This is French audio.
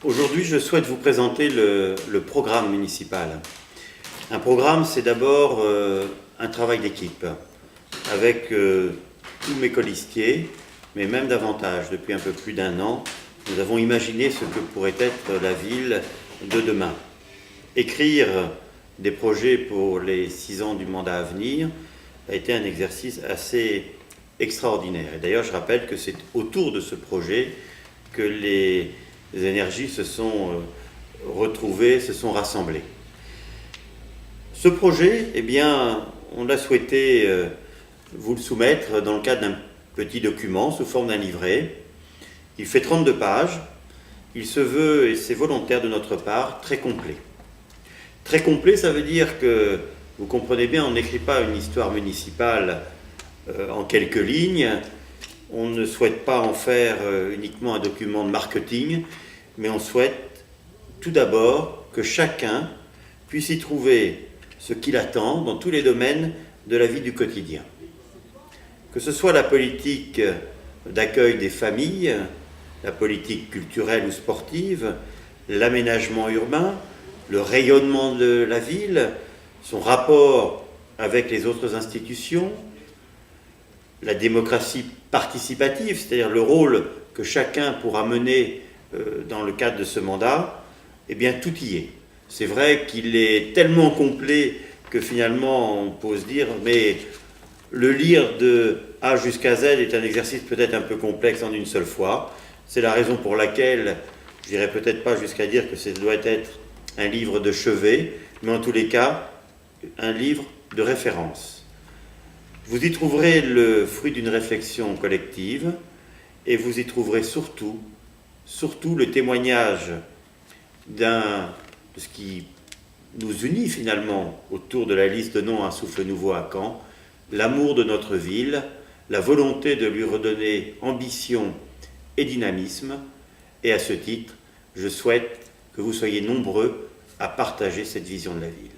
Aujourd'hui, je souhaite vous présenter le programme municipal. Un programme, c'est d'abord un travail d'équipe, avec tous mes colistiers, mais même davantage. Depuis un peu plus d'un an, nous avons imaginé ce que pourrait être la ville de demain. Écrire des projets pour les 6 ans du mandat à venir a été un exercice assez extraordinaire. Et d'ailleurs, je rappelle que c'est autour de ce projet que les énergies se sont retrouvées, se sont rassemblées. Ce projet, eh bien, on a souhaité vous le soumettre dans le cadre d'un petit document sous forme d'un livret. Il fait 32 pages. Il se veut, et c'est volontaire de notre part, très complet. Très complet, ça veut dire que, vous comprenez bien, on n'écrit pas une histoire municipale en quelques lignes. On ne souhaite pas en faire uniquement un document de marketing, mais on souhaite tout d'abord que chacun puisse y trouver ce qu'il attend dans tous les domaines de la vie du quotidien. Que ce soit la politique d'accueil des familles, la politique culturelle ou sportive, l'aménagement urbain, le rayonnement de la ville, son rapport avec les autres institutions, la démocratie participative, c'est-à-dire le rôle que chacun pourra mener dans le cadre de ce mandat, eh bien tout y est. C'est vrai qu'il est tellement complet que finalement on peut se dire, mais le lire de A jusqu'à Z est un exercice peut-être un peu complexe en une seule fois. C'est la raison pour laquelle, je n'irai peut-être pas jusqu'à dire que ça doit être un livre de chevet, mais en tous les cas, un livre de référence. Vous y trouverez le fruit d'une réflexion collective et vous y trouverez surtout le témoignage de ce qui nous unit finalement autour de la liste de noms Un souffle nouveau à Caen, l'amour de notre ville, la volonté de lui redonner ambition et dynamisme. Et à ce titre, je souhaite que vous soyez nombreux à partager cette vision de la ville.